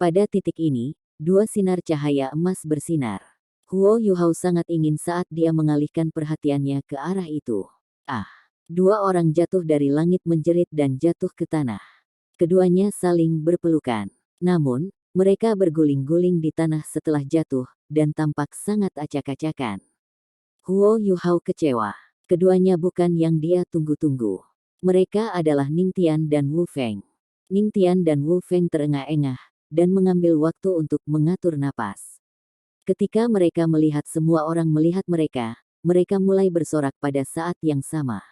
Pada titik ini, dua sinar cahaya emas bersinar. Huo Yuhao sangat ingin saat dia mengalihkan perhatiannya ke arah itu. Ah! Dua orang jatuh dari langit menjerit dan jatuh ke tanah. Keduanya saling berpelukan. Namun, mereka berguling-guling di tanah setelah jatuh, dan tampak sangat acak-acakan. Huo Yuhao kecewa. Keduanya bukan yang dia tunggu-tunggu. Mereka adalah Ningtian dan Wu Feng. Ningtian dan Wu Feng terengah-engah, dan mengambil waktu untuk mengatur napas. Ketika mereka melihat semua orang melihat mereka mulai bersorak pada saat yang sama.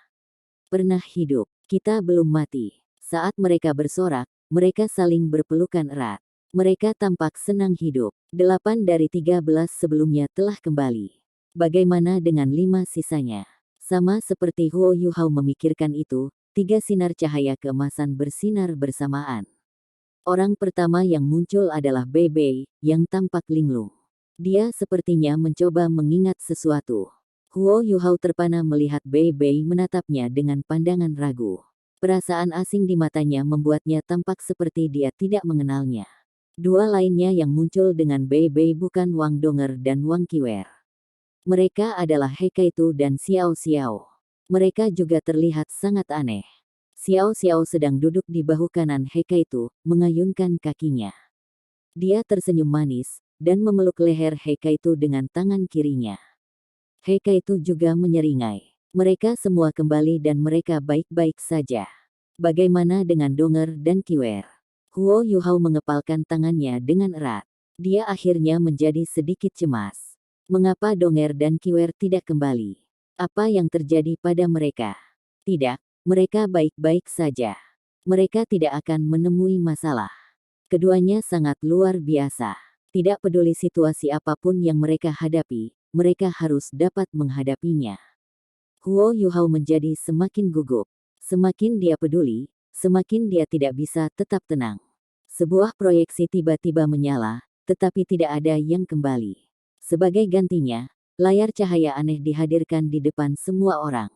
Pernah hidup, kita belum mati. Saat mereka bersorak, mereka saling berpelukan erat. Mereka tampak senang hidup. 8 dari 13 sebelumnya telah kembali. Bagaimana dengan 5 sisanya? Sama seperti Huo Yuhao memikirkan itu, 3 sinar cahaya keemasan bersinar bersamaan. Orang pertama yang muncul adalah Bei Bei, yang tampak linglung. Dia sepertinya mencoba mengingat sesuatu. Huo Yuhao terpana melihat Bei Bei menatapnya dengan pandangan ragu. Perasaan asing di matanya membuatnya tampak seperti dia tidak mengenalnya. Dua lainnya yang muncul dengan Bei Bei bukan Wang Donger dan Wang Qiwer. Mereka adalah He Kaitu dan Xiao Xiao. Mereka juga terlihat sangat aneh. Xiao Xiao sedang duduk di bahu kanan He Kaitu, mengayunkan kakinya. Dia tersenyum manis, dan memeluk leher He Kaitu dengan tangan kirinya. He Kaitu juga menyeringai. Mereka semua kembali dan mereka baik-baik saja. Bagaimana dengan Donger dan Qiwer? Huo Yuhao mengepalkan tangannya dengan erat. Dia akhirnya menjadi sedikit cemas. Mengapa Donger dan Qiwer tidak kembali? Apa yang terjadi pada mereka? Tidak, mereka baik-baik saja. Mereka tidak akan menemui masalah. Keduanya sangat luar biasa. Tidak peduli situasi apapun yang mereka hadapi, mereka harus dapat menghadapinya. Huo Yuhao menjadi semakin gugup. Semakin dia peduli, semakin dia tidak bisa tetap tenang. Sebuah proyeksi tiba-tiba menyala, tetapi tidak ada yang kembali. Sebagai gantinya, layar cahaya aneh dihadirkan di depan semua orang.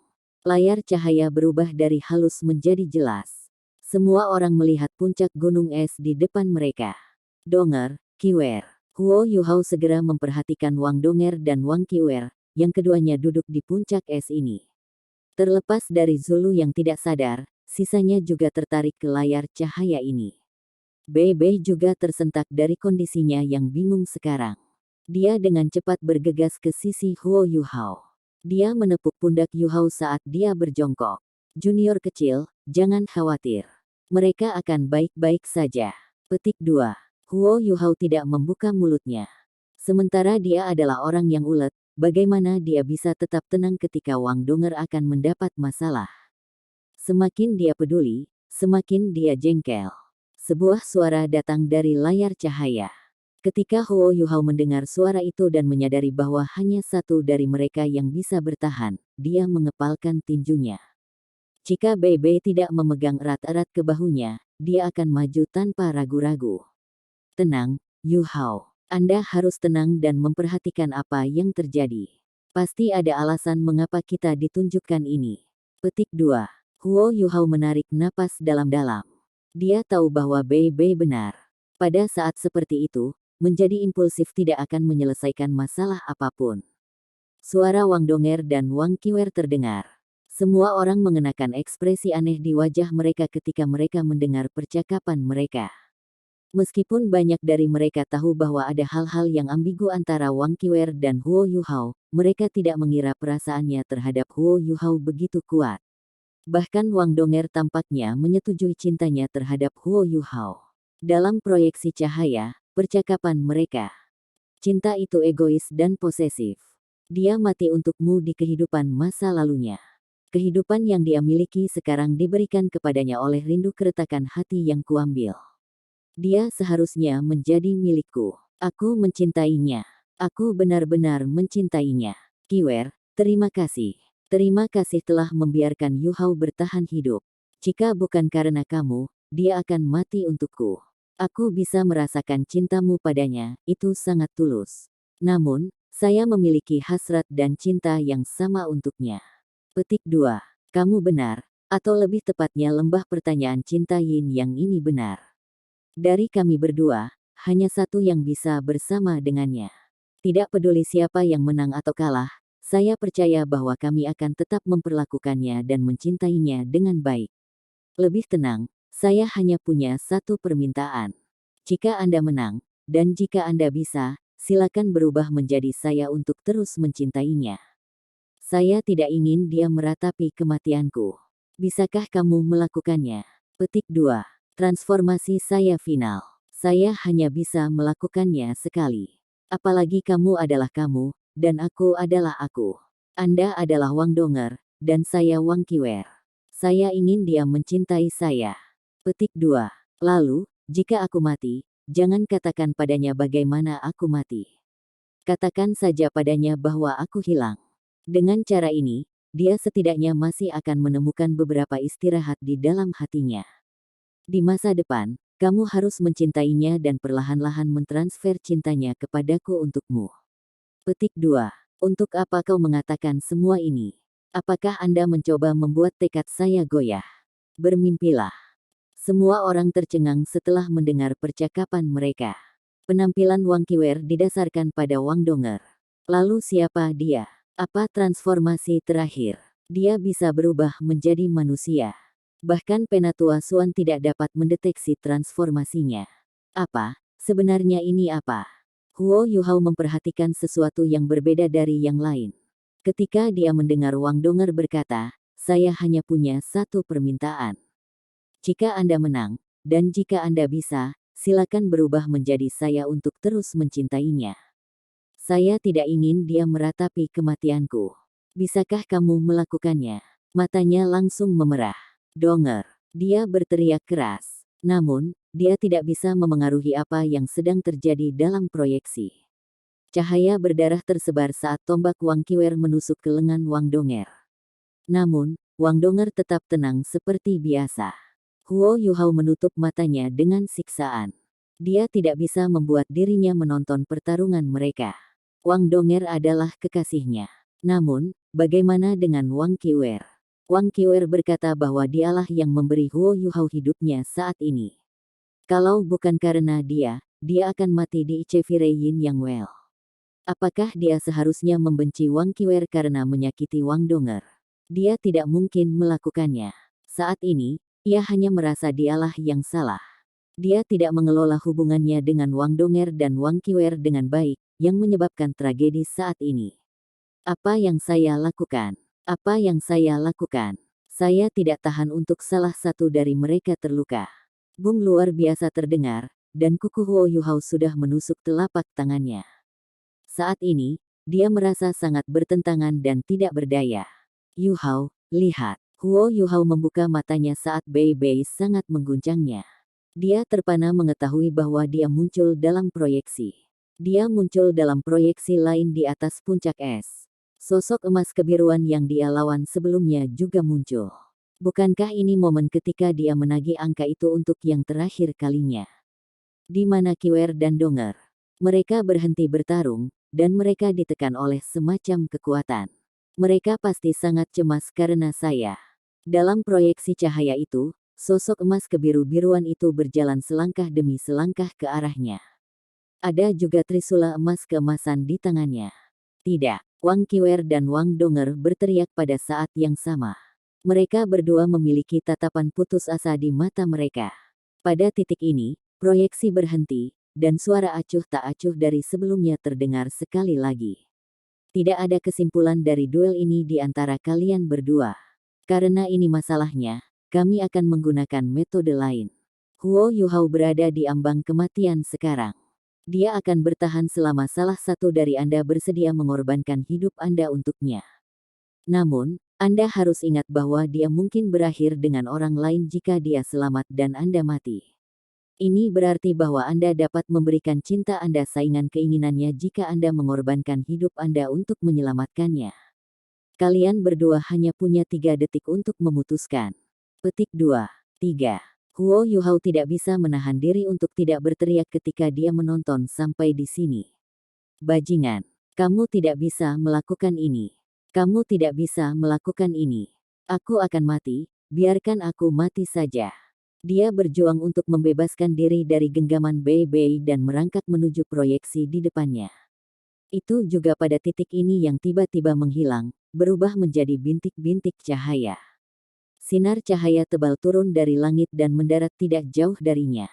Layar cahaya berubah dari halus menjadi jelas. Semua orang melihat puncak gunung es di depan mereka. Donger, Qiwer. Huo Yuhao segera memperhatikan Wang Donger dan Wang Qiwer, yang keduanya duduk di puncak es ini. Terlepas dari Zulu yang tidak sadar, sisanya juga tertarik ke layar cahaya ini. Bei Bei juga tersentak dari kondisinya yang bingung sekarang. Dia dengan cepat bergegas ke sisi Huo Yuhao. Dia menepuk pundak Yuhao saat dia berjongkok. Junior kecil, jangan khawatir. Mereka akan baik-baik saja. Petik 2. Huo Yuhao tidak membuka mulutnya. Sementara dia adalah orang yang ulet, bagaimana dia bisa tetap tenang ketika Wang Donger akan mendapat masalah? Semakin dia peduli, semakin dia jengkel. Sebuah suara datang dari layar cahaya. Ketika Huo Yuhao mendengar suara itu dan menyadari bahwa hanya satu dari mereka yang bisa bertahan, dia mengepalkan tinjunya. Jika Bei Bei tidak memegang erat-erat ke bahunya, dia akan maju tanpa ragu-ragu. Tenang, Yuhao. Anda harus tenang dan memperhatikan apa yang terjadi. Pasti ada alasan mengapa kita ditunjukkan ini. Petik 2. Huo Yuhao menarik napas dalam-dalam. Dia tahu bahwa Bei Bei benar. Pada saat seperti itu, menjadi impulsif tidak akan menyelesaikan masalah apapun. Suara Wang Donger dan Wang Qiwer terdengar. Semua orang mengenakan ekspresi aneh di wajah mereka ketika mereka mendengar percakapan mereka. Meskipun banyak dari mereka tahu bahwa ada hal-hal yang ambigu antara Wang Qiwer dan Huo Yuhao, mereka tidak mengira perasaannya terhadap Huo Yuhao begitu kuat. Bahkan Wang Donger tampaknya menyetujui cintanya terhadap Huo Yuhao. Dalam proyeksi cahaya, percakapan mereka. Cinta itu egois dan posesif. Dia mati untukmu di kehidupan masa lalunya. Kehidupan yang dia miliki sekarang diberikan kepadanya oleh rindu keretakan hati yang kuambil. Dia seharusnya menjadi milikku. Aku mencintainya. Aku benar-benar mencintainya. Qiwer, terima kasih. Terima kasih telah membiarkan Yuhao bertahan hidup. Jika bukan karena kamu, dia akan mati untukku. Aku bisa merasakan cintamu padanya, itu sangat tulus. Namun, saya memiliki hasrat dan cinta yang sama untuknya. Petik 2. Kamu benar, atau lebih tepatnya lembah pertanyaan cinta Yin yang ini benar. Dari kami berdua, hanya satu yang bisa bersama dengannya. Tidak peduli siapa yang menang atau kalah, saya percaya bahwa kami akan tetap memperlakukannya dan mencintainya dengan baik. Lebih tenang, saya hanya punya satu permintaan. Jika Anda menang, dan jika Anda bisa, silakan berubah menjadi saya untuk terus mencintainya. Saya tidak ingin dia meratapi kematianku. Bisakah kamu melakukannya? Petik 2. Transformasi saya final. Saya hanya bisa melakukannya sekali. Apalagi kamu adalah kamu, dan aku adalah aku. Anda adalah Wang Donger, dan saya Wang Qiwer. Saya ingin dia mencintai saya. Petik 2. Lalu, jika aku mati, jangan katakan padanya bagaimana aku mati. Katakan saja padanya bahwa aku hilang. Dengan cara ini, dia setidaknya masih akan menemukan beberapa istirahat di dalam hatinya. Di masa depan, kamu harus mencintainya dan perlahan-lahan mentransfer cintanya kepadaku untukmu. Petik 2. Untuk apa kau mengatakan semua ini? Apakah Anda mencoba membuat tekad saya goyah? Bermimpilah. Semua orang tercengang setelah mendengar percakapan mereka. Penampilan Wang Qiwer didasarkan pada Wang Donger. Lalu siapa dia? Apa transformasi terakhir? Dia bisa berubah menjadi manusia. Bahkan Penatua Suan tidak dapat mendeteksi transformasinya. Apa? Sebenarnya ini apa? Huo Yuhao memperhatikan sesuatu yang berbeda dari yang lain. Ketika dia mendengar Wang Donger berkata, saya hanya punya satu permintaan. Jika Anda menang, dan jika Anda bisa, silakan berubah menjadi saya untuk terus mencintainya. Saya tidak ingin dia meratapi kematianku. Bisakah kamu melakukannya? Matanya langsung memerah. Donger. Dia berteriak keras. Namun, dia tidak bisa memengaruhi apa yang sedang terjadi dalam proyeksi. Cahaya berdarah tersebar saat tombak Wang Qiwer menusuk ke lengan Wang Donger. Namun, Wang Donger tetap tenang seperti biasa. Huo Yuhao menutup matanya dengan siksaan. Dia tidak bisa membuat dirinya menonton pertarungan mereka. Wang Donger adalah kekasihnya. Namun, bagaimana dengan Wang Qiwer? Wang Qiwer berkata bahwa dialah yang memberi Huo Yuhao hidupnya saat ini. Kalau bukan karena dia akan mati di Ichevire Yin Yang Well. Apakah dia seharusnya membenci Wang Qiwer karena menyakiti Wang Donger? Dia tidak mungkin melakukannya. Saat ini, ia hanya merasa dialah yang salah. Dia tidak mengelola hubungannya dengan Wang Donger dan Wang Qiwer dengan baik, yang menyebabkan tragedi saat ini. Apa yang saya lakukan? Apa yang saya lakukan? Saya tidak tahan untuk salah satu dari mereka terluka. Bung luar biasa terdengar, dan kuku Huo Yuhao sudah menusuk telapak tangannya. Saat ini, dia merasa sangat bertentangan dan tidak berdaya. Yuhao, lihat. Huo Yuhao membuka matanya saat Bei Bei sangat mengguncangnya. Dia terpana mengetahui bahwa dia muncul dalam proyeksi. Dia muncul dalam proyeksi lain di atas puncak es. Sosok emas kebiruan yang dia lawan sebelumnya juga muncul. Bukankah ini momen ketika dia menagih angka itu untuk yang terakhir kalinya? Di mana Qiwer dan Donger? Mereka berhenti bertarung, dan mereka ditekan oleh semacam kekuatan. Mereka pasti sangat cemas karena saya. Dalam proyeksi cahaya itu, sosok emas kebiru-biruan itu berjalan selangkah demi selangkah ke arahnya. Ada juga trisula emas keemasan di tangannya. Tidak, Wang Qiwer dan Wang Donger berteriak pada saat yang sama. Mereka berdua memiliki tatapan putus asa di mata mereka. Pada titik ini, proyeksi berhenti, dan suara acuh tak acuh dari sebelumnya terdengar sekali lagi. Tidak ada kesimpulan dari duel ini di antara kalian berdua. Karena ini masalahnya, kami akan menggunakan metode lain. Huo Yuhao berada di ambang kematian sekarang. Dia akan bertahan selama salah satu dari Anda bersedia mengorbankan hidup Anda untuknya. Namun, Anda harus ingat bahwa dia mungkin berakhir dengan orang lain jika dia selamat dan Anda mati. Ini berarti bahwa Anda dapat memberikan cinta Anda saingan keinginannya jika Anda mengorbankan hidup Anda untuk menyelamatkannya. Kalian berdua hanya punya 3 detik untuk memutuskan. Petik 2. 3. Huo Yuhao tidak bisa menahan diri untuk tidak berteriak ketika dia menonton sampai di sini. Bajingan, kamu tidak bisa melakukan ini. Kamu tidak bisa melakukan ini. Aku akan mati, biarkan aku mati saja. Dia berjuang untuk membebaskan diri dari genggaman Bei Bei dan merangkak menuju proyeksi di depannya. Itu juga pada titik ini yang tiba-tiba menghilang, berubah menjadi bintik-bintik cahaya. Sinar cahaya tebal turun dari langit dan mendarat tidak jauh darinya.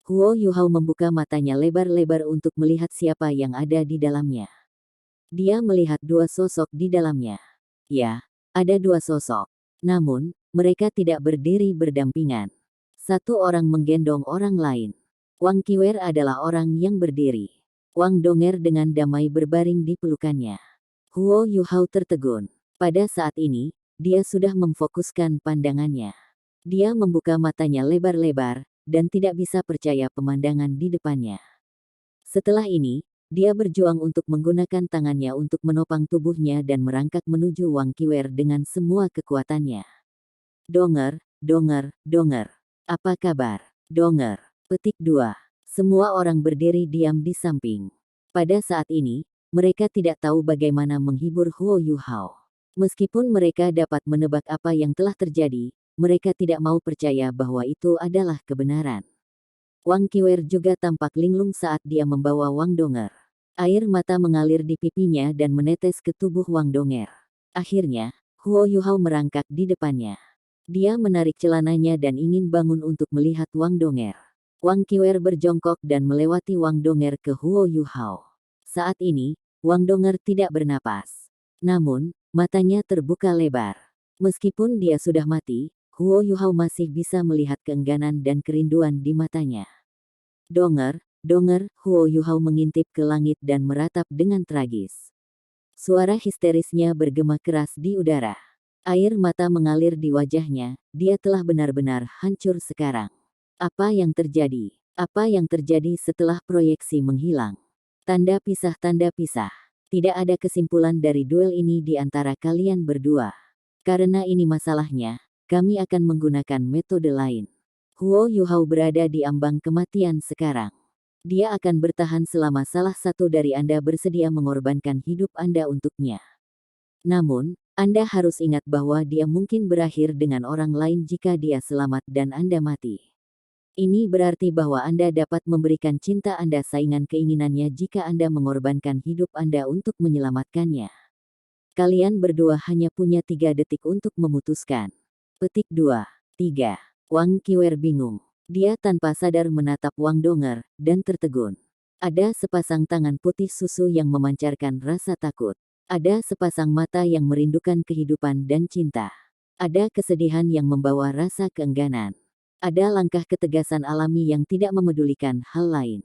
Huo Yuhao membuka matanya lebar-lebar untuk melihat siapa yang ada di dalamnya. Dia melihat dua sosok di dalamnya. Ya, ada dua sosok. Namun, mereka tidak berdiri berdampingan. Satu orang menggendong orang lain. Wang Qiwer adalah orang yang berdiri. Wang Donger dengan damai berbaring di pelukannya. Huo Yuhao tertegun. Pada saat ini, dia sudah memfokuskan pandangannya. Dia membuka matanya lebar-lebar, dan tidak bisa percaya pemandangan di depannya. Setelah ini, dia berjuang untuk menggunakan tangannya untuk menopang tubuhnya dan merangkak menuju Wang Qiwer dengan semua kekuatannya. Donger, Donger, Donger. Apa kabar? Donger. Petik 2. Semua orang berdiri diam di samping. Pada saat ini, mereka tidak tahu bagaimana menghibur Huo Yuhao. Meskipun mereka dapat menebak apa yang telah terjadi, mereka tidak mau percaya bahwa itu adalah kebenaran. Wang Qiwer juga tampak linglung saat dia membawa Wang Donger. Air mata mengalir di pipinya dan menetes ke tubuh Wang Donger. Akhirnya, Huo Yuhao merangkak di depannya. Dia menarik celananya dan ingin bangun untuk melihat Wang Donger. Wang Qiwer berjongkok dan melewati Wang Donger ke Huo Yuhao. Saat ini, Wang Donger tidak bernapas. Namun, matanya terbuka lebar. Meskipun dia sudah mati, Huo Yuhao masih bisa melihat keengganan dan kerinduan di matanya. Donger, Donger, Huo Yuhao mengintip ke langit dan meratap dengan tragis. Suara histerisnya bergema keras di udara. Air mata mengalir di wajahnya, dia telah benar-benar hancur sekarang. Apa yang terjadi? Apa yang terjadi setelah proyeksi menghilang? Tanda pisah, tanda pisah. Tidak ada kesimpulan dari duel ini di antara kalian berdua. Karena ini masalahnya, kami akan menggunakan metode lain. Huo Yuhao berada di ambang kematian sekarang. Dia akan bertahan selama salah satu dari Anda bersedia mengorbankan hidup Anda untuknya. Namun, Anda harus ingat bahwa dia mungkin berakhir dengan orang lain jika dia selamat dan Anda mati. Ini berarti bahwa Anda dapat memberikan cinta Anda saingan keinginannya jika Anda mengorbankan hidup Anda untuk menyelamatkannya. Kalian berdua hanya punya 3 detik untuk memutuskan. Petik 2. 3. Wang Qiwer bingung. Dia tanpa sadar menatap Wang Donger, dan tertegun. Ada sepasang tangan putih susu yang memancarkan rasa takut. Ada sepasang mata yang merindukan kehidupan dan cinta. Ada kesedihan yang membawa rasa keengganan. Ada langkah ketegasan alami yang tidak memedulikan hal lain.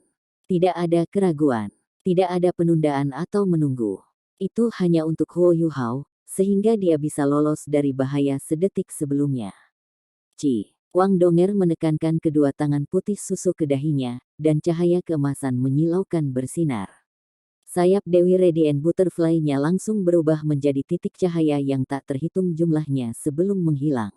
Tidak ada keraguan. Tidak ada penundaan atau menunggu. Itu hanya untuk Huo Yuhao, sehingga dia bisa lolos dari bahaya sedetik sebelumnya. Wang Donger menekankan kedua tangan putih susu ke dahinya, dan cahaya keemasan menyilaukan bersinar. Sayap Dewi Radiant Butterfly-nya langsung berubah menjadi titik cahaya yang tak terhitung jumlahnya sebelum menghilang.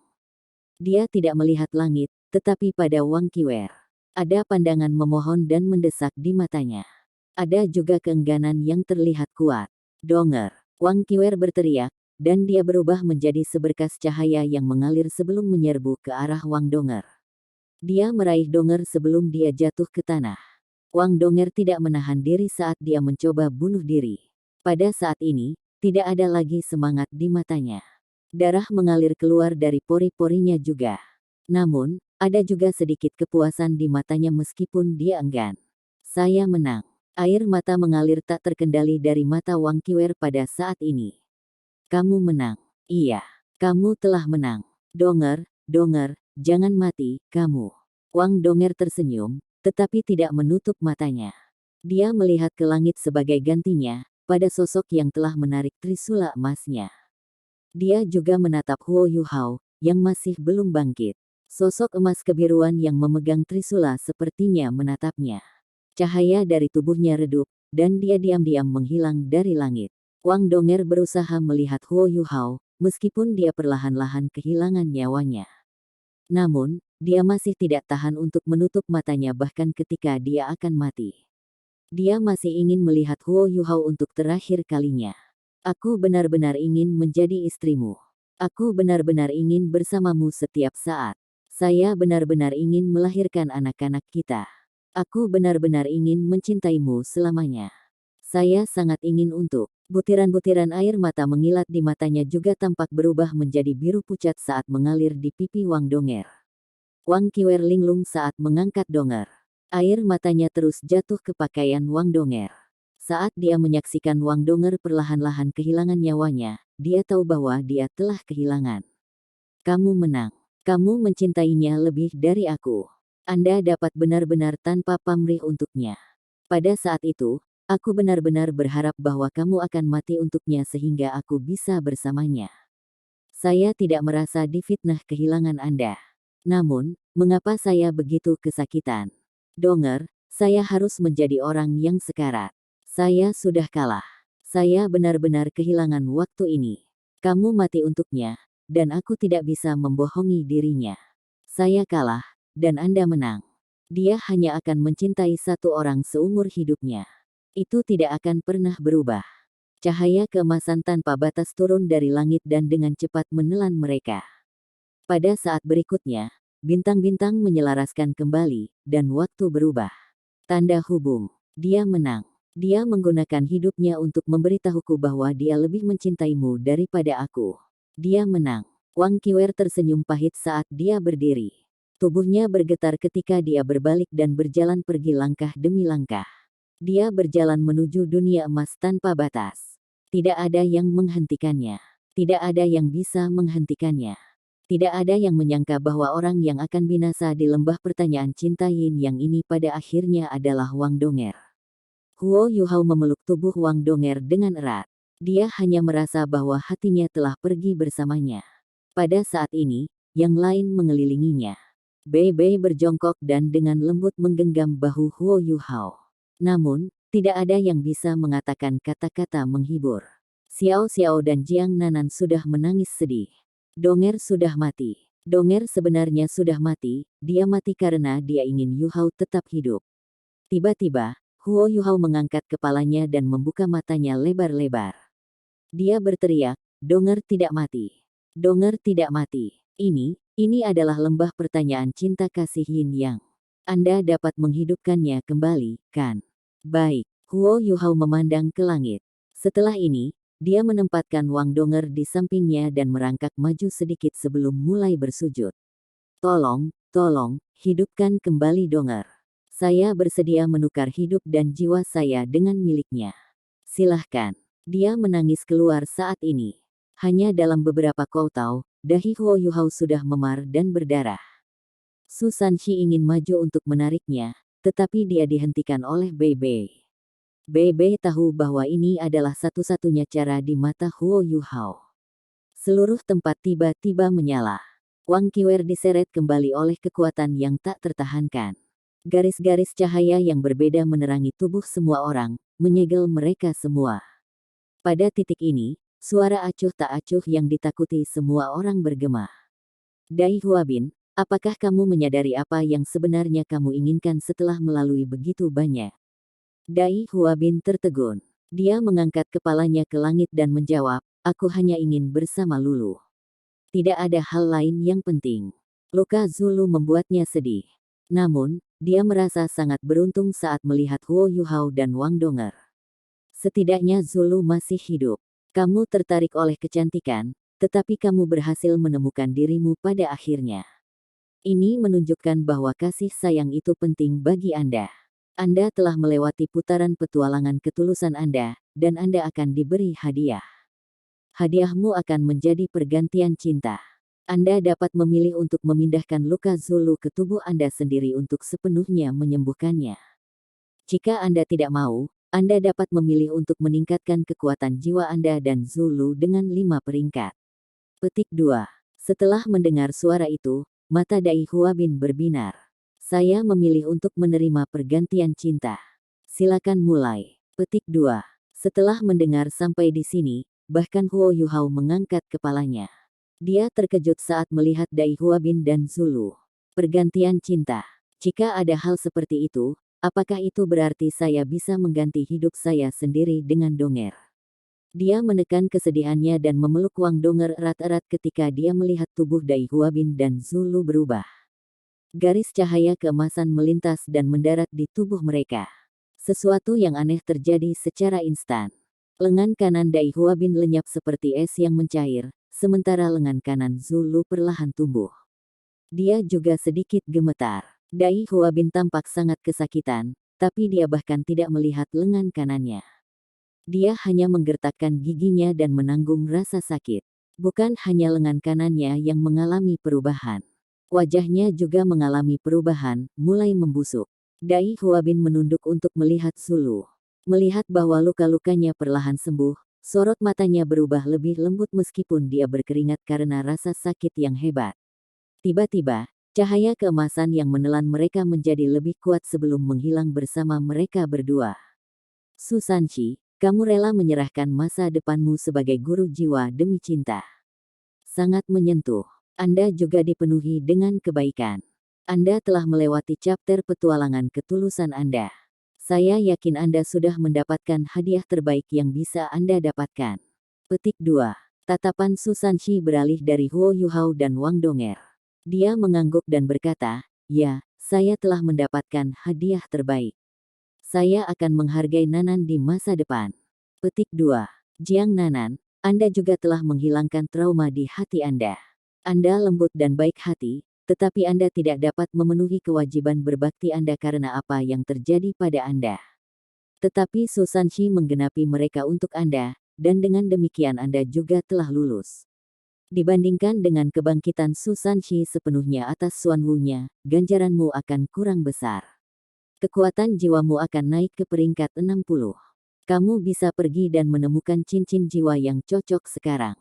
Dia tidak melihat langit, tetapi pada Wang Qiwer. Ada pandangan memohon dan mendesak di matanya. Ada juga keengganan yang terlihat kuat. Donger. Wang Qiwer berteriak, dan dia berubah menjadi seberkas cahaya yang mengalir sebelum menyerbu ke arah Wang Donger. Dia meraih Donger sebelum dia jatuh ke tanah. Wang Donger tidak menahan diri saat dia mencoba bunuh diri. Pada saat ini, tidak ada lagi semangat di matanya. Darah mengalir keluar dari pori-porinya juga. Namun, ada juga sedikit kepuasan di matanya meskipun dia enggan. Saya menang. Air mata mengalir tak terkendali dari mata Wang Qiwer pada saat ini. Kamu menang. Iya, kamu telah menang. Donger, Donger, jangan mati, kamu. Wang Donger tersenyum, tetapi tidak menutup matanya. Dia melihat ke langit sebagai gantinya, pada sosok yang telah menarik trisula emasnya. Dia juga menatap Huo Yuhao, yang masih belum bangkit. Sosok emas kebiruan yang memegang trisula sepertinya menatapnya. Cahaya dari tubuhnya redup, dan dia diam-diam menghilang dari langit. Wang Donger berusaha melihat Huo Yuhao, meskipun dia perlahan-lahan kehilangan nyawanya. Namun, dia masih tidak tahan untuk menutup matanya bahkan ketika dia akan mati. Dia masih ingin melihat Huo Yuhao untuk terakhir kalinya. Aku benar-benar ingin menjadi istrimu. Aku benar-benar ingin bersamamu setiap saat. Saya benar-benar ingin melahirkan anak-anak kita. Aku benar-benar ingin mencintaimu selamanya. Saya sangat ingin untuk. Butiran-butiran air mata mengilat di matanya juga tampak berubah menjadi biru pucat saat mengalir di pipi Wang Donger. Wang Qiwer linglung saat mengangkat Donger. Air matanya terus jatuh ke pakaian Wang Donger. Saat dia menyaksikan Wang Donger perlahan-lahan kehilangan nyawanya, dia tahu bahwa dia telah kehilangan. Kamu menang. Kamu mencintainya lebih dari aku. Anda dapat benar-benar tanpa pamrih untuknya. Pada saat itu, aku benar-benar berharap bahwa kamu akan mati untuknya sehingga aku bisa bersamanya. Saya tidak merasa difitnah kehilangan Anda. Namun, mengapa saya begitu kesakitan? Donger, saya harus menjadi orang yang sekarat. Saya sudah kalah. Saya benar-benar kehilangan waktu ini. Kamu mati untuknya, dan aku tidak bisa membohongi dirinya. Saya kalah, dan Anda menang. Dia hanya akan mencintai satu orang seumur hidupnya. Itu tidak akan pernah berubah. Cahaya keemasan tanpa batas turun dari langit dan dengan cepat menelan mereka. Pada saat berikutnya, bintang-bintang menyelaraskan kembali, dan waktu berubah. Tanda hubung. Dia menang. Dia menggunakan hidupnya untuk memberitahuku bahwa dia lebih mencintaimu daripada aku. Dia menang. Wang Qiwer tersenyum pahit saat dia berdiri. Tubuhnya bergetar ketika dia berbalik dan berjalan pergi langkah demi langkah. Dia berjalan menuju dunia emas tanpa batas. Tidak ada yang menghentikannya. Tidak ada yang bisa menghentikannya. Tidak ada yang menyangka bahwa orang yang akan binasa di lembah pertanyaan cinta Yin yang ini pada akhirnya adalah Wang Donger. Huo Yuhao memeluk tubuh Wang Donger dengan erat. Dia hanya merasa bahwa hatinya telah pergi bersamanya. Pada saat ini, yang lain mengelilinginya. Bei Bei berjongkok dan dengan lembut menggenggam bahu Huo Yuhao. Namun, tidak ada yang bisa mengatakan kata-kata menghibur. Xiao Xiao dan Jiang Nanan sudah menangis sedih. Donger sudah mati. Donger sebenarnya sudah mati, dia mati karena dia ingin Yuhao tetap hidup. Tiba-tiba, Huo Yuhao mengangkat kepalanya dan membuka matanya lebar-lebar. Dia berteriak, Donger tidak mati. Donger tidak mati. Ini adalah lembah pertanyaan cinta kasih Yin Yang. Anda dapat menghidupkannya kembali, kan? Baik. Huo Yuhao memandang ke langit. Setelah ini, dia menempatkan Wang Donger di sampingnya dan merangkak maju sedikit sebelum mulai bersujud. Tolong, hidupkan kembali Donger. Saya bersedia menukar hidup dan jiwa saya dengan miliknya. Silahkan. Dia menangis keluar saat ini. Hanya dalam beberapa koutau, dahi Huo Yuhao sudah memar dan berdarah. Su Sanxi ingin maju untuk menariknya, tetapi dia dihentikan oleh Bei Bei. Bei Bei tahu bahwa ini adalah satu-satunya cara di mata Huo Yuhao. Seluruh tempat tiba-tiba menyala. Wang Qiwer diseret kembali oleh kekuatan yang tak tertahankan. Garis-garis cahaya yang berbeda menerangi tubuh semua orang, menyegel mereka semua. Pada titik ini, suara acuh tak acuh yang ditakuti semua orang bergema. Dai Huabin, apakah kamu menyadari apa yang sebenarnya kamu inginkan setelah melalui begitu banyak? Dai Huabin tertegun. Dia mengangkat kepalanya ke langit dan menjawab, aku hanya ingin bersama Lulu. Tidak ada hal lain yang penting. Luka Zulu membuatnya sedih. Namun, dia merasa sangat beruntung saat melihat Huo Yuhao dan Wang Donger. Setidaknya Zulu masih hidup. Kamu tertarik oleh kecantikan, tetapi kamu berhasil menemukan dirimu pada akhirnya. Ini menunjukkan bahwa kasih sayang itu penting bagi Anda. Anda telah melewati putaran petualangan ketulusan Anda, dan Anda akan diberi hadiah. Hadiahmu akan menjadi pergantian cinta. Anda dapat memilih untuk memindahkan luka Zulu ke tubuh Anda sendiri untuk sepenuhnya menyembuhkannya. Jika Anda tidak mau, Anda dapat memilih untuk meningkatkan kekuatan jiwa Anda dan Zulu dengan 5 peringkat. Petik 2. Setelah mendengar suara itu, mata Dai Huabin berbinar. Saya memilih untuk menerima pergantian cinta. Silakan mulai. Petik 2. Setelah mendengar sampai di sini, bahkan Huo Yuhao mengangkat kepalanya. Dia terkejut saat melihat Dai Huabin dan Zulu. Pergantian cinta. Jika ada hal seperti itu, apakah itu berarti saya bisa mengganti hidup saya sendiri dengan Donger? Dia menekan kesedihannya dan memeluk Wang Donger erat-erat ketika dia melihat tubuh Dai Huabin dan Zulu berubah. Garis cahaya keemasan melintas dan mendarat di tubuh mereka. Sesuatu yang aneh terjadi secara instan. Lengan kanan Dai Huabin lenyap seperti es yang mencair, sementara lengan kanan Zulu perlahan tumbuh. Dia juga sedikit gemetar. Dai Huabin tampak sangat kesakitan, tapi dia bahkan tidak melihat lengan kanannya. Dia hanya menggertakkan giginya dan menanggung rasa sakit. Bukan hanya lengan kanannya yang mengalami perubahan. Wajahnya juga mengalami perubahan, mulai membusuk. Dai Huabin menunduk untuk melihat Zulu. Melihat bahwa luka-lukanya perlahan sembuh, sorot matanya berubah lebih lembut meskipun dia berkeringat karena rasa sakit yang hebat. Tiba-tiba, cahaya keemasan yang menelan mereka menjadi lebih kuat sebelum menghilang bersama mereka berdua. Susanshi, kamu rela menyerahkan masa depanmu sebagai guru jiwa demi cinta. Sangat menyentuh. Anda juga dipenuhi dengan kebaikan. Anda telah melewati chapter petualangan ketulusan Anda. Saya yakin Anda sudah mendapatkan hadiah terbaik yang bisa Anda dapatkan. Petik 2. Tatapan Susanshi beralih dari Huo Yuhao dan Wang Donger. Dia mengangguk dan berkata, ya, saya telah mendapatkan hadiah terbaik. Saya akan menghargai Nanan di masa depan. Petik 2. Jiang Nanan, Anda juga telah menghilangkan trauma di hati Anda. Anda lembut dan baik hati, tetapi Anda tidak dapat memenuhi kewajiban berbakti Anda karena apa yang terjadi pada Anda. Tetapi Susanshi menggenapi mereka untuk Anda, dan dengan demikian Anda juga telah lulus. Dibandingkan dengan kebangkitan Susanshi sepenuhnya atas Xuan Wu-nya, ganjaranmu akan kurang besar. Kekuatan jiwamu akan naik ke peringkat 60. Kamu bisa pergi dan menemukan cincin jiwa yang cocok sekarang.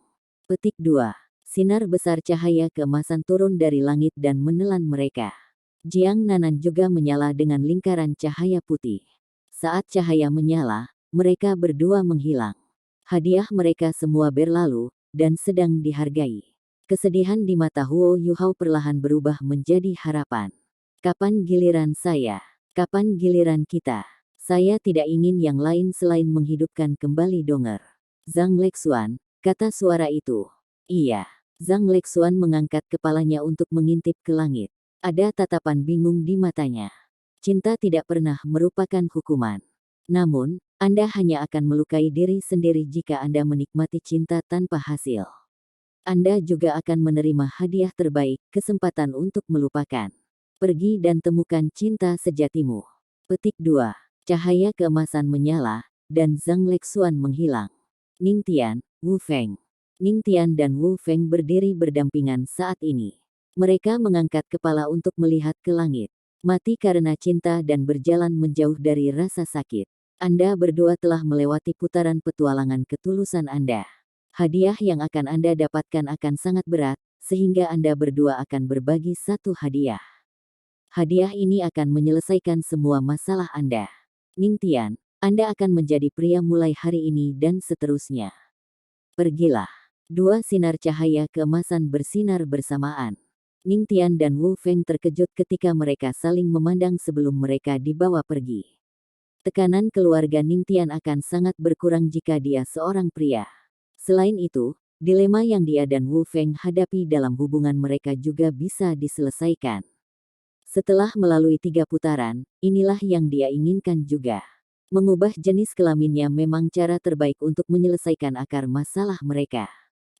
Petik 2. Sinar besar cahaya keemasan turun dari langit dan menelan mereka. Jiang Nanan juga menyala dengan lingkaran cahaya putih. Saat cahaya menyala, mereka berdua menghilang. Hadiah mereka semua berlalu, dan sedang dihargai. Kesedihan di mata Huo Yuhao perlahan berubah menjadi harapan. Kapan giliran saya? Kapan giliran kita? Saya tidak ingin yang lain selain menghidupkan kembali Donger. Zhang Lexuan, kata suara itu. Iya. Zhang Lexuan mengangkat kepalanya untuk mengintip ke langit. Ada tatapan bingung di matanya. Cinta tidak pernah merupakan hukuman. Namun, Anda hanya akan melukai diri sendiri jika Anda menikmati cinta tanpa hasil. Anda juga akan menerima hadiah terbaik, kesempatan untuk melupakan. Pergi dan temukan cinta sejatimu. Petik 2. Cahaya keemasan menyala, dan Zhang Lexuan menghilang. Ningtian, Wu Feng. Ningtian dan Wu Feng berdiri berdampingan saat ini. Mereka mengangkat kepala untuk melihat ke langit. Mati karena cinta dan berjalan menjauh dari rasa sakit. Anda berdua telah melewati putaran petualangan ketulusan Anda. Hadiah yang akan Anda dapatkan akan sangat berat, sehingga Anda berdua akan berbagi satu hadiah. Hadiah ini akan menyelesaikan semua masalah Anda. Ningtian, Anda akan menjadi pria mulai hari ini dan seterusnya. Pergilah. Dua sinar cahaya keemasan bersinar bersamaan. Ningtian dan Wu Feng terkejut ketika mereka saling memandang sebelum mereka dibawa pergi. Tekanan keluarga Ningtian akan sangat berkurang jika dia seorang pria. Selain itu, dilema yang dia dan Wu Feng hadapi dalam hubungan mereka juga bisa diselesaikan. Setelah melalui 3 putaran, inilah yang dia inginkan juga. Mengubah jenis kelaminnya memang cara terbaik untuk menyelesaikan akar masalah mereka.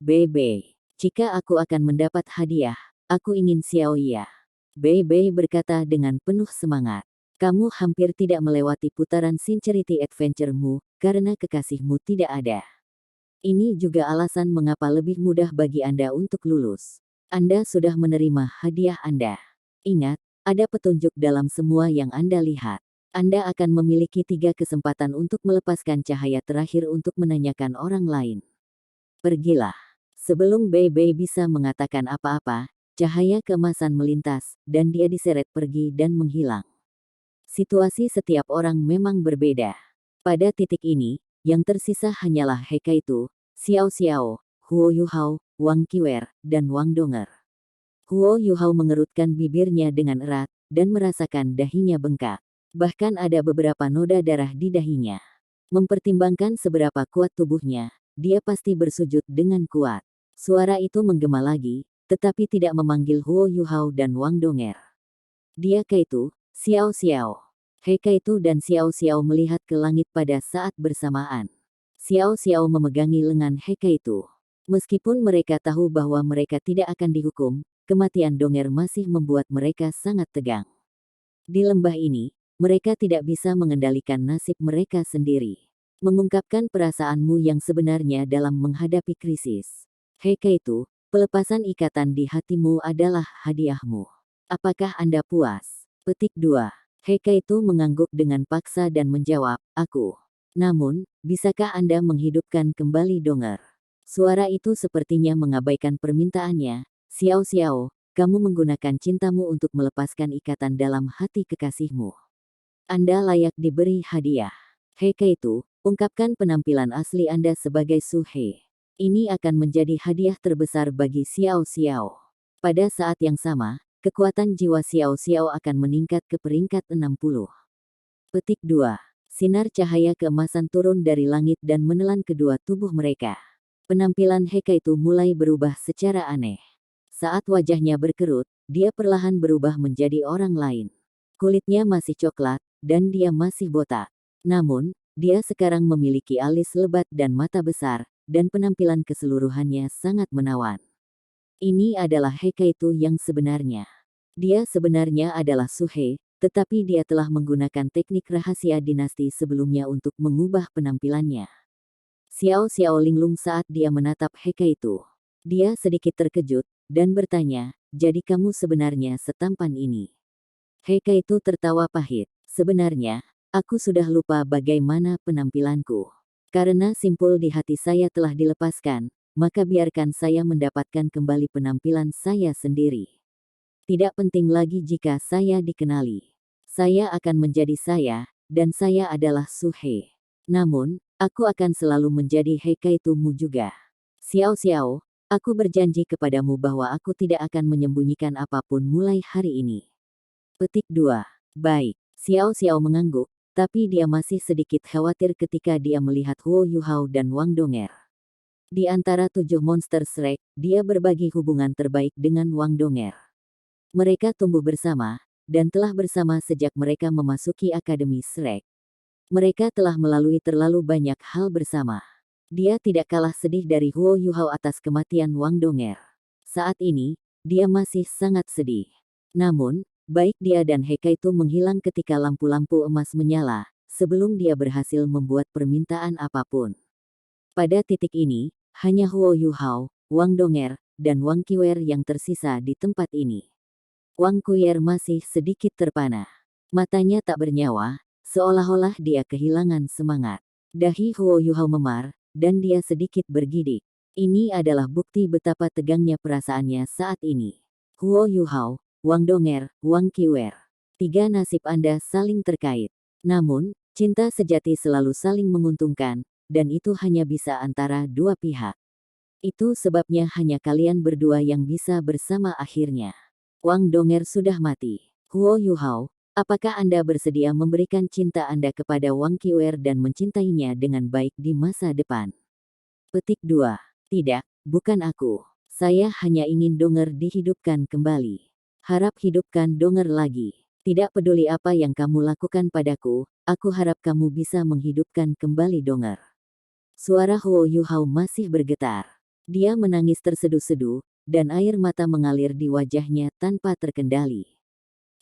Bebe, jika aku akan mendapat hadiah, aku ingin Xiaoya. Bebe berkata dengan penuh semangat. Kamu hampir tidak melewati putaran Sincerity Adventure-mu, karena kekasihmu tidak ada. Ini juga alasan mengapa lebih mudah bagi Anda untuk lulus. Anda sudah menerima hadiah Anda. Ingat, ada petunjuk dalam semua yang Anda lihat. Anda akan memiliki 3 kesempatan untuk melepaskan cahaya terakhir untuk menanyakan orang lain. Pergilah. Sebelum Bebe bisa mengatakan apa-apa, cahaya keemasan melintas, dan dia diseret pergi dan menghilang. Situasi setiap orang memang berbeda. Pada titik ini, yang tersisa hanyalah Hekaitu, Xiao Xiao, Huo Yuhao, Wang Qiwer, dan Wang Donger. Huo Yuhao mengerutkan bibirnya dengan erat, dan merasakan dahinya bengkak. Bahkan ada beberapa noda darah di dahinya. Mempertimbangkan seberapa kuat tubuhnya, dia pasti bersujud dengan kuat. Suara itu menggema lagi, tetapi tidak memanggil Huo Yuhao dan Wang Donger. Dia Kaitu, Xiao Xiao. He Kaitu dan Xiao Xiao melihat ke langit pada saat bersamaan. Xiao Xiao memegangi lengan He Kaitu. Meskipun mereka tahu bahwa mereka tidak akan dihukum, kematian Donger masih membuat mereka sangat tegang. Di lembah ini, mereka tidak bisa mengendalikan nasib mereka sendiri. Mengungkapkan perasaanmu yang sebenarnya dalam menghadapi krisis. He Kaitu, pelepasan ikatan di hatimu adalah hadiahmu. Apakah Anda puas? Petik 2. He Kaitu mengangguk dengan paksa dan menjawab, aku. Namun, bisakah Anda menghidupkan kembali Donger? Suara itu sepertinya mengabaikan permintaannya. Xiao Xiao, kamu menggunakan cintamu untuk melepaskan ikatan dalam hati kekasihmu. Anda layak diberi hadiah. He Kaitu, ungkapkan penampilan asli Anda sebagai Su He. Ini akan menjadi hadiah terbesar bagi Xiao Xiao. Pada saat yang sama, kekuatan jiwa Xiao Xiao akan meningkat ke peringkat 60. Petik 2. Sinar cahaya keemasan turun dari langit dan menelan kedua tubuh mereka. Penampilan He Kaitu mulai berubah secara aneh. Saat wajahnya berkerut, dia perlahan berubah menjadi orang lain. Kulitnya masih coklat, dan dia masih botak. Namun, dia sekarang memiliki alis lebat dan mata besar, dan penampilan keseluruhannya sangat menawan. Ini adalah He Kaitu yang sebenarnya. Dia sebenarnya adalah Su He, tetapi dia telah menggunakan teknik rahasia dinasti sebelumnya untuk mengubah penampilannya. Xiao Xiao linglung saat dia menatap He Kaitu. Dia sedikit terkejut, dan bertanya, jadi kamu sebenarnya setampan ini? He Kaitu tertawa pahit. Sebenarnya, aku sudah lupa bagaimana penampilanku. Karena simpul di hati saya telah dilepaskan, maka biarkan saya mendapatkan kembali penampilan saya sendiri. Tidak penting lagi jika saya dikenali. Saya akan menjadi saya, dan saya adalah Su He. Namun, aku akan selalu menjadi He Kaitumu juga. Xiao Xiao, aku berjanji kepadamu bahwa aku tidak akan menyembunyikan apapun mulai hari ini. Petik 2. Baik, Xiao Xiao mengangguk, tapi dia masih sedikit khawatir ketika dia melihat Huo Yuhao dan Wang Donger. Di antara 7 monster Shrek, dia berbagi hubungan terbaik dengan Wang Donger. Mereka tumbuh bersama, dan telah bersama sejak mereka memasuki Akademi Shrek. Mereka telah melalui terlalu banyak hal bersama. Dia tidak kalah sedih dari Huo Yuhao atas kematian Wang Donger. Saat ini, dia masih sangat sedih. Namun, baik dia dan He Kaitu menghilang ketika lampu-lampu emas menyala, sebelum dia berhasil membuat permintaan apapun. Pada titik ini, hanya Huo Yuhao, Wang Donger, dan Wang Qiwer yang tersisa di tempat ini. Wang Qiwer masih sedikit terpana. Matanya tak bernyawa, seolah-olah dia kehilangan semangat. Dahi Huo Yuhao memar, dan dia sedikit bergidik. Ini adalah bukti betapa tegangnya perasaannya saat ini. Huo Yuhao, Wang Donger, Wang Qiwer. 3 nasib Anda saling terkait. Namun, cinta sejati selalu saling menguntungkan, dan itu hanya bisa antara dua pihak. Itu sebabnya hanya kalian berdua yang bisa bersama akhirnya. Wang Donger sudah mati. Huo Yuhao, apakah Anda bersedia memberikan cinta Anda kepada Wang Qiwer dan mencintainya dengan baik di masa depan? Petik 2. Tidak, bukan aku. Saya hanya ingin Donger dihidupkan kembali. Harap hidupkan Donger lagi. Tidak peduli apa yang kamu lakukan padaku, aku harap kamu bisa menghidupkan kembali Donger. Suara Huo Yuhao masih bergetar. Dia menangis terseduh-seduh, dan air mata mengalir di wajahnya tanpa terkendali.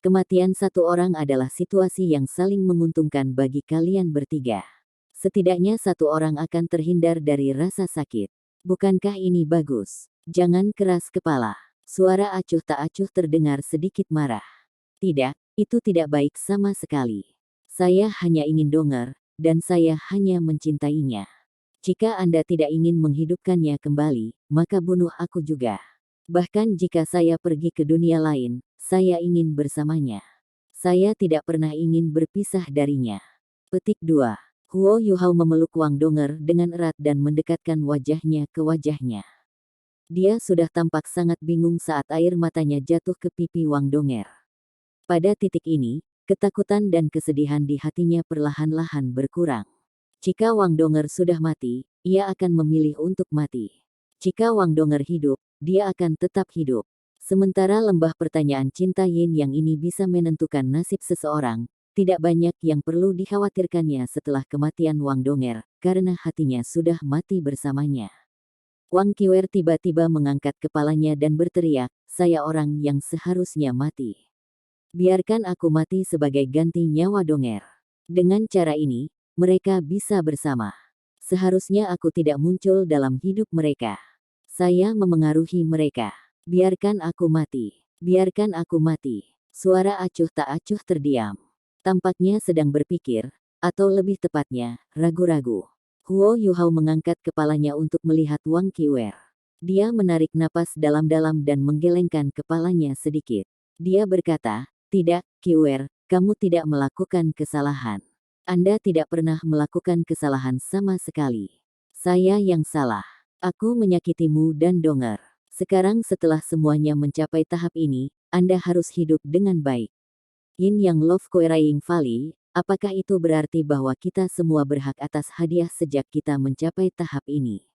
Kematian satu orang adalah situasi yang saling menguntungkan bagi kalian bertiga. Setidaknya satu orang akan terhindar dari rasa sakit. Bukankah ini bagus? Jangan keras kepala. Suara acuh tak acuh terdengar sedikit marah. Tidak, itu tidak baik sama sekali. Saya hanya ingin Donger, dan saya hanya mencintainya. Jika Anda tidak ingin menghidupkannya kembali, maka bunuh aku juga. Bahkan jika saya pergi ke dunia lain, saya ingin bersamanya. Saya tidak pernah ingin berpisah darinya. Petik 2. Huo Yuhao memeluk Wang Donger dengan erat dan mendekatkan wajahnya ke wajahnya. Dia sudah tampak sangat bingung saat air matanya jatuh ke pipi Wang Donger. Pada titik ini, ketakutan dan kesedihan di hatinya perlahan-lahan berkurang. Jika Wang Donger sudah mati, ia akan memilih untuk mati. Jika Wang Donger hidup, dia akan tetap hidup. Sementara lembah pertanyaan cinta yin yang ini bisa menentukan nasib seseorang, tidak banyak yang perlu dikhawatirkannya setelah kematian Wang Donger, karena hatinya sudah mati bersamanya. Wang Qiwer tiba-tiba mengangkat kepalanya dan berteriak, "Saya orang yang seharusnya mati. Biarkan aku mati sebagai ganti nyawa Donger. Dengan cara ini, mereka bisa bersama. Seharusnya aku tidak muncul dalam hidup mereka. Saya memengaruhi mereka. Biarkan aku mati. Biarkan aku mati." Suara acuh tak acuh terdiam. Tampaknya sedang berpikir, atau lebih tepatnya, ragu-ragu. Huo Yuhao mengangkat kepalanya untuk melihat Wang Qiwer. Dia menarik napas dalam-dalam dan menggelengkan kepalanya sedikit. Dia berkata, "Tidak, Qiwer, kamu tidak melakukan kesalahan. Anda tidak pernah melakukan kesalahan sama sekali. Saya yang salah. Aku menyakitimu dan Donger. Sekarang setelah semuanya mencapai tahap ini, Anda harus hidup dengan baik. Yin Yang Love Koeraying Valley, apakah itu berarti bahwa kita semua berhak atas hadiah sejak kita mencapai tahap ini?"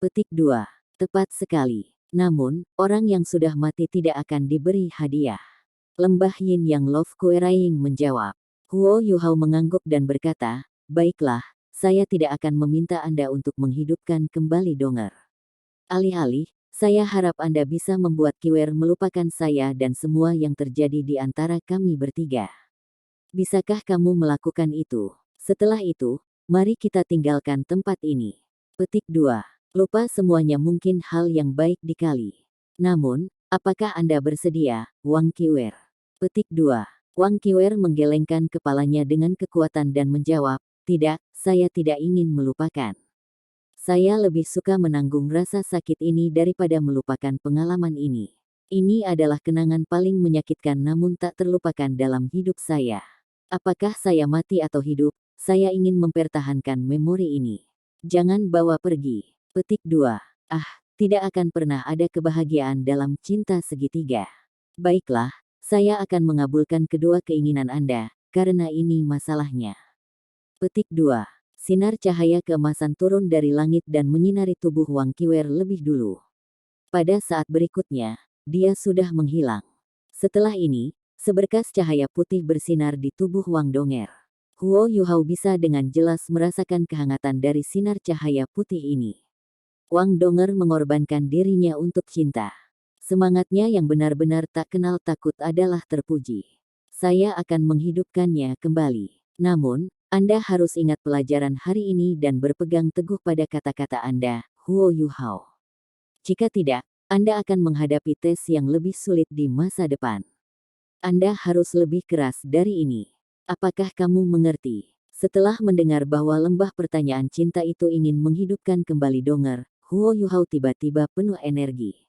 Petik 2. Tepat sekali. Namun, orang yang sudah mati tidak akan diberi hadiah. Lembah Yin Yang Love Koeraying menjawab. Huo Yuhao mengangguk dan berkata, "Baiklah, saya tidak akan meminta Anda untuk menghidupkan kembali Donger. Alih-alih, saya harap Anda bisa membuat Qiwer melupakan saya dan semua yang terjadi di antara kami bertiga. Bisakah kamu melakukan itu? Setelah itu, mari kita tinggalkan tempat ini." Petik 2. Lupa semuanya mungkin hal yang baik dikali. Namun, apakah Anda bersedia, Wang Qiwer? Petik 2. Wang Qiwer menggelengkan kepalanya dengan kekuatan dan menjawab, "Tidak, saya tidak ingin melupakan. Saya lebih suka menanggung rasa sakit ini daripada melupakan pengalaman ini. Ini adalah kenangan paling menyakitkan namun tak terlupakan dalam hidup saya. Apakah saya mati atau hidup, saya ingin mempertahankan memori ini. Jangan bawa pergi." Petik 2. Ah, tidak akan pernah ada kebahagiaan dalam cinta segitiga. Baiklah, saya akan mengabulkan kedua keinginan Anda, karena ini masalahnya. Petik 2. Sinar cahaya keemasan turun dari langit dan menyinari tubuh Wang Qiwer lebih dulu. Pada saat berikutnya, dia sudah menghilang. Setelah ini, seberkas cahaya putih bersinar di tubuh Wang Donger. Huo Yuhao bisa dengan jelas merasakan kehangatan dari sinar cahaya putih ini. Wang Donger mengorbankan dirinya untuk cinta. Semangatnya yang benar-benar tak kenal takut adalah terpuji. Saya akan menghidupkannya kembali. Namun, Anda harus ingat pelajaran hari ini dan berpegang teguh pada kata-kata Anda, Huo Yuhao. Jika tidak, Anda akan menghadapi tes yang lebih sulit di masa depan. Anda harus lebih keras dari ini. Apakah kamu mengerti? Setelah mendengar bahwa lembah pertanyaan cinta itu ingin menghidupkan kembali Donger, Huo Yuhao tiba-tiba penuh energi.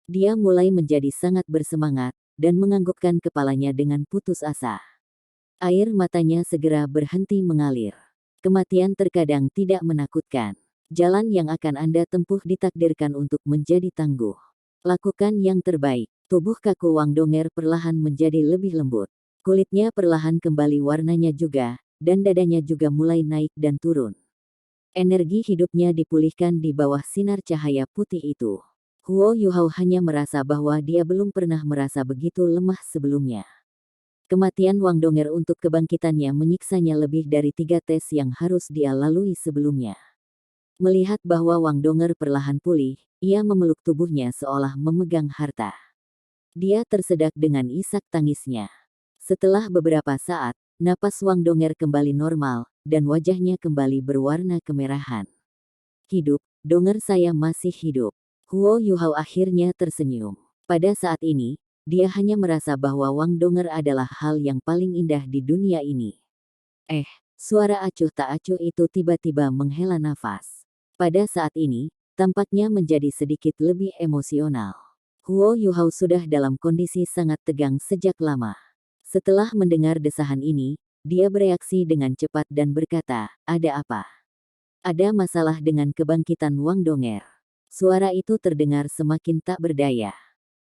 Dia mulai menjadi sangat bersemangat, dan menganggukkan kepalanya dengan putus asa. Air matanya segera berhenti mengalir. Kematian terkadang tidak menakutkan. Jalan yang akan Anda tempuh ditakdirkan untuk menjadi tangguh. Lakukan yang terbaik. Tubuh kaku Wang Donger perlahan menjadi lebih lembut. Kulitnya perlahan kembali warnanya juga, dan dadanya juga mulai naik dan turun. Energi hidupnya dipulihkan di bawah sinar cahaya putih itu. Huo Yuhao hanya merasa bahwa dia belum pernah merasa begitu lemah sebelumnya. Kematian Wang Donger untuk kebangkitannya menyiksanya lebih dari 3 tes yang harus dia lalui sebelumnya. Melihat bahwa Wang Donger perlahan pulih, ia memeluk tubuhnya seolah memegang harta. Dia tersedak dengan isak tangisnya. Setelah beberapa saat, napas Wang Donger kembali normal, dan wajahnya kembali berwarna kemerahan. "Hidup, Donger, saya masih hidup." Huo Yuhao akhirnya tersenyum. Pada saat ini, dia hanya merasa bahwa Wang Donger adalah hal yang paling indah di dunia ini. Suara acuh tak acuh itu tiba-tiba menghela nafas. Pada saat ini, tampaknya menjadi sedikit lebih emosional. Huo Yuhao sudah dalam kondisi sangat tegang sejak lama. Setelah mendengar desahan ini, dia bereaksi dengan cepat dan berkata, "Ada apa? Ada masalah dengan kebangkitan Wang Donger?" Suara itu terdengar semakin tak berdaya.